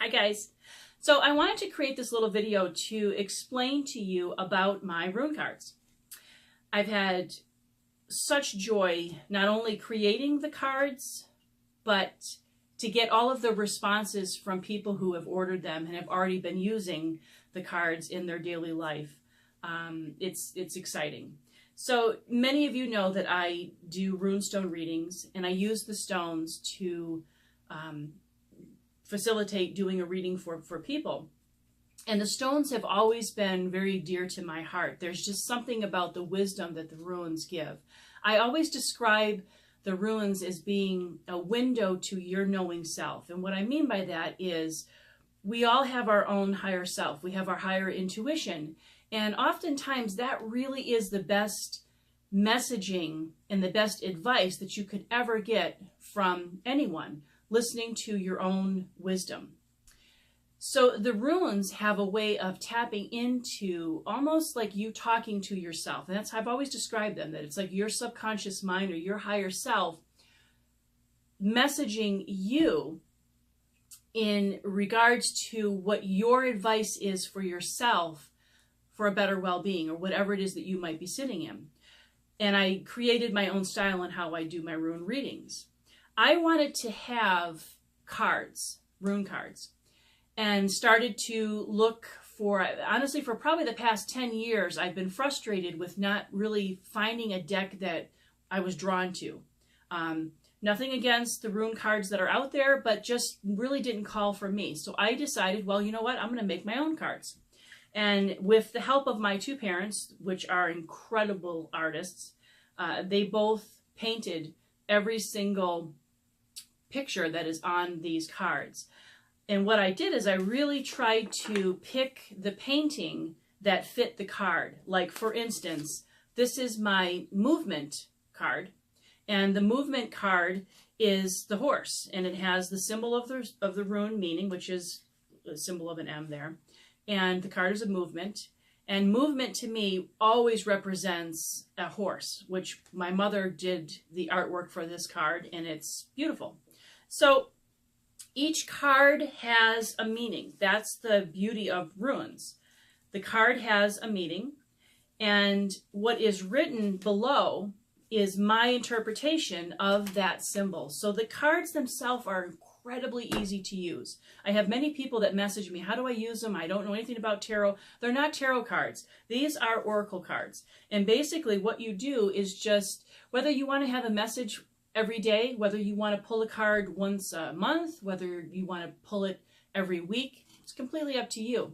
Hi guys. So I wanted to create this little video to explain to you about my rune cards. I've had such joy not only creating the cards, but to get all of the responses from people who have ordered them and have already been using the cards in their daily life. It's exciting. So many of you know that I do runestone readings, and I use the stones to facilitate doing a reading for people. And the stones have always been very dear to my heart. There's just something about the wisdom that the runes give. I always describe the runes as being a window to your knowing self. And what I mean by that is we all have our own higher self. We have our higher intuition. And oftentimes that really is the best messaging and the best advice that you could ever get from anyone, listening to your own wisdom. So the runes have a way of tapping into almost like you talking to yourself. And that's how I've always described them, that it's like your subconscious mind or your higher self messaging you in regards to what your advice is for yourself for a better well-being or whatever it is that you might be sitting in. And I created my own style on how I do my rune readings. I wanted to have cards, rune cards, and started to look for, honestly, for probably the past 10 years, I've been frustrated with not really finding a deck that I was drawn to. Nothing against the rune cards that are out there, but just really didn't call for me. So I decided, well, you know what? I'm going to make my own cards. And with the help of my two parents, which are incredible artists, they both painted every single picture that is on these cards. And what I did is I really tried to pick the painting that fit the card. Like, for instance, this is my movement card, and the movement card is the horse, and it has the symbol of the rune meaning, which is a symbol of an M there, and the card is a movement. And movement to me always represents a horse, which my mother did the artwork for this card, and it's beautiful. So each card has a meaning. That's the beauty of runes. The card has a meaning, and what is written below is my interpretation of that symbol. So the cards themselves are incredibly easy to use. I have many people that message me, how do I use them? I don't know anything about tarot. They're not tarot cards. These are oracle cards. And basically what you do is just, whether you want to have a message every day, whether you want to pull a card once a month, whether you want to pull it every week, it's completely up to you.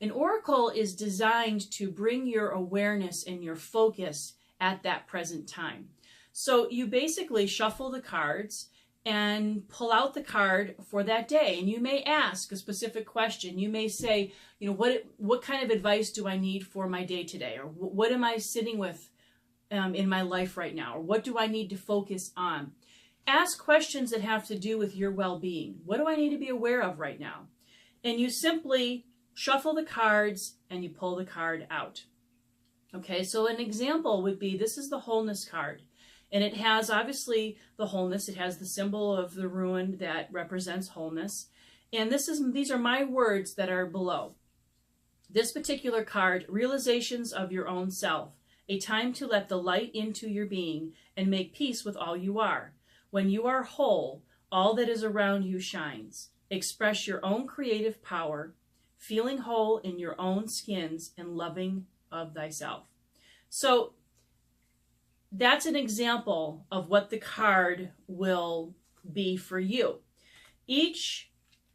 An oracle is designed to bring your awareness and your focus at that present time. So you basically shuffle the cards and pull out the card for that day. And you may ask a specific question. You may say, you know, what kind of advice do I need for my day today? Or what am I sitting with in my life right now? Or what do I need to focus on? Ask questions that have to do with your well-being. What do I need to be aware of right now? And you simply shuffle the cards and you pull the card out. Okay, so an example would be, this is the wholeness card. And it has, obviously, the wholeness. It has the symbol of the rune that represents wholeness. And these are my words that are below. This particular card, realizations of your own self. A time to let the light into your being and make peace with all you are. When you are whole, all that is around you shines. Express your own creative power, feeling whole in your own skins and loving of thyself. So that's an example of what the card will be for you. Each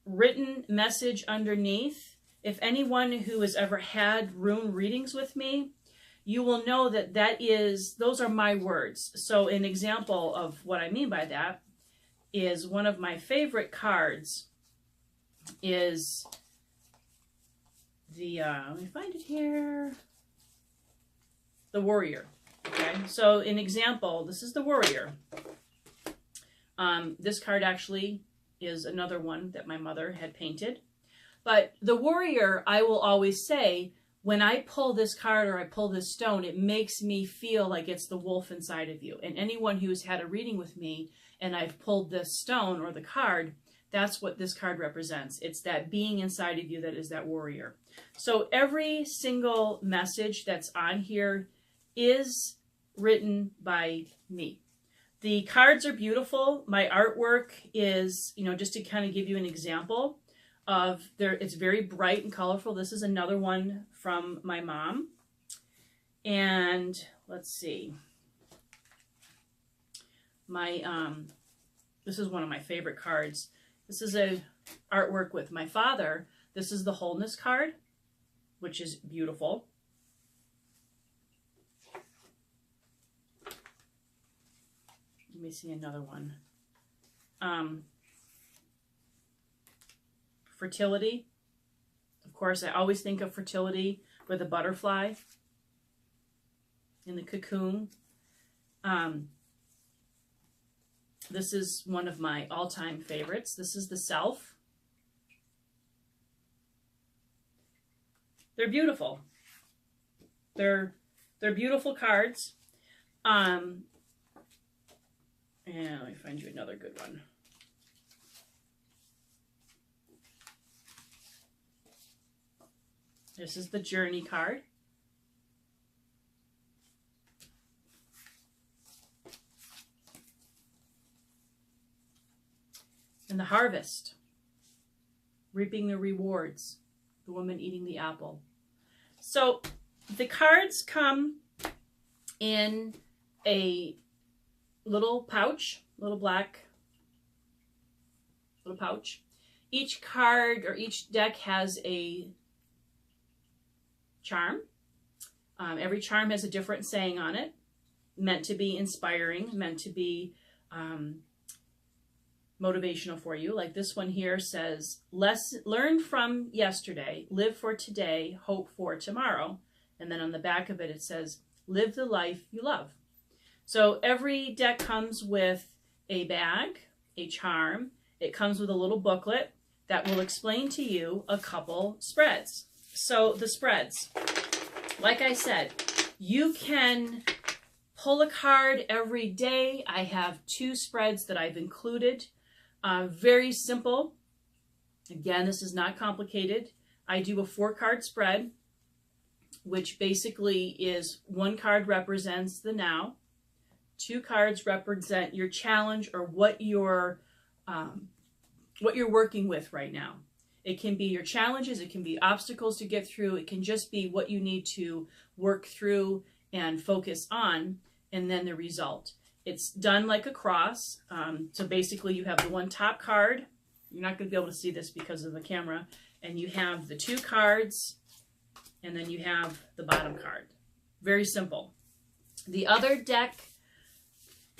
written message underneath, if anyone who has ever had rune readings with me, you will know that those are my words. So an example of what I mean by that is, one of my favorite cards is the, let me find it here, the Warrior. Okay, so an example, this is the Warrior. This card actually is another one that my mother had painted. But the Warrior, I will always say, when I pull this card or I pull this stone, it makes me feel like it's the wolf inside of you. And anyone who's had a reading with me and I've pulled this stone or the card, That's what this card represents. It's that being inside of you that is that warrior. So every single message that's on here is written by me. The cards are beautiful. My artwork is, just to kind of give you an example of it's very bright and colorful. This is another one from my mom. And let's see. This is one of my favorite cards. This is a artwork with my father. This is the wholeness card, which is beautiful. Let me see another one. Fertility. Of course, I always think of fertility with a butterfly in the cocoon. This is one of my all-time favorites. This is the Self. They're beautiful. They're beautiful cards. And let me find you another good one. This is the Journey card. And the Harvest. Reaping the rewards. The woman eating the apple. So the cards come in a little pouch, little black little pouch. Each card or each deck has a charm. Every charm has a different saying on it, meant to be inspiring, meant to be motivational for you. Like this one here says, learn from yesterday, live for today, hope for tomorrow. And then on the back of it, it says, live the life you love. So every deck comes with a bag, a charm. It comes with a little booklet that will explain to you a couple spreads. So the spreads, like I said, you can pull a card every day. I have 2 spreads that I've included. Very simple. Again, this is not complicated. I do a 4-card spread, which basically is 1 card represents the now, 2 cards represent your challenge or what you're working with right now. It can be your challenges, it can be obstacles to get through, it can just be what you need to work through and focus on, and then the result. It's done like a cross. So basically you have the 1 top card. You're not going to be able to see this because of the camera. And you have the 2 cards, and then you have the bottom card. Very simple. The other deck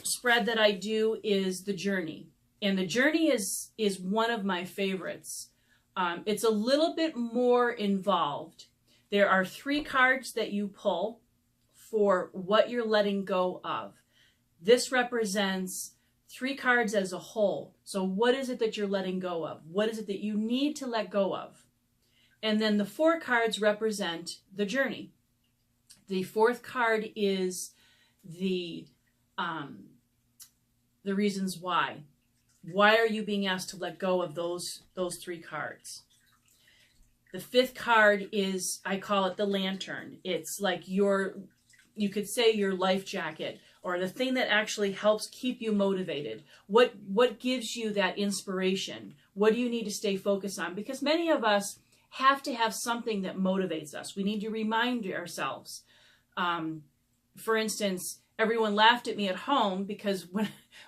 spread that I do is the Journey. And the Journey is one of my favorites. It's a little bit more involved. There are 3 cards that you pull for what you're letting go of. This represents 3 cards as a whole. So what is it that you're letting go of? What is it that you need to let go of? And then the 4 cards represent the journey. The 4th card is the reasons why. Why are you being asked to let go of those 3 cards? The 5th card is, I call it the lantern. It's like you could say your life jacket, or the thing that actually helps keep you motivated. What gives you that inspiration? What do you need to stay focused on? Because many of us have to have something that motivates us. We need to remind ourselves. For instance, everyone laughed at me at home because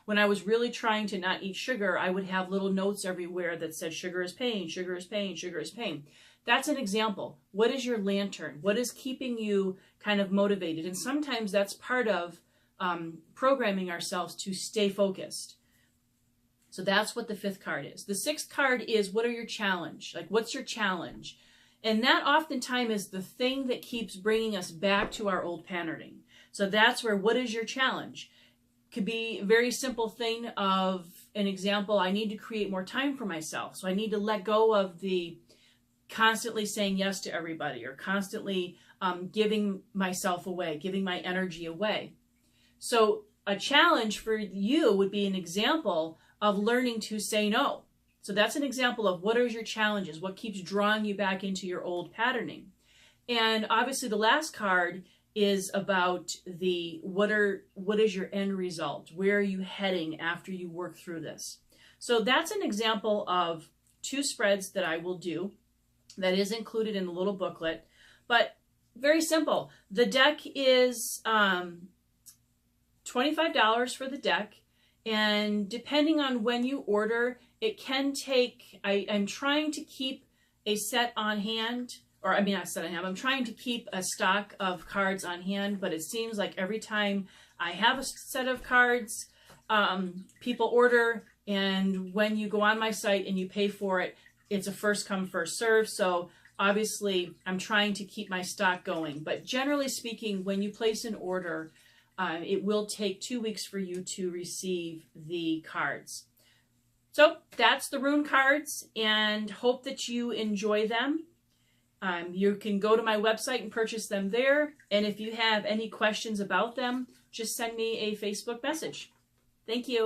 when I was really trying to not eat sugar, I would have little notes everywhere that said sugar is pain, sugar is pain, sugar is pain. That's an example. What is your lantern? What is keeping you kind of motivated? And sometimes that's part of programming ourselves to stay focused. So that's what the 5th card is. The 6th card is, what are your challenge? Like, what's your challenge? And that oftentimes is the thing that keeps bringing us back to our old pattern. So that's where, what is your challenge? Could be a very simple thing of an example. I need to create more time for myself. So I need to let go of the constantly saying yes to everybody, or constantly giving myself away, giving my energy away. So a challenge for you would be an example of learning to say no. So that's an example of what are your challenges, what keeps drawing you back into your old patterning. And obviously the last card is about what is your end result? Where are you heading after you work through this? So that's an example of 2 spreads that I will do. That is included in the little booklet, but very simple. The deck is $25 for the deck, and depending on when you order, it can take, I'm trying to keep a set on hand, or I mean not set on hand, I'm trying to keep a stock of cards on hand, but it seems like every time I have a set of cards, people order, and when you go on my site and you pay for it, it's a first come, first serve. So obviously I'm trying to keep my stock going. But generally speaking, when you place an order, it will take 2 weeks for you to receive the cards. So that's the Rune cards, and hope that you enjoy them. You can go to my website and purchase them there. And if you have any questions about them, just send me a Facebook message. Thank you.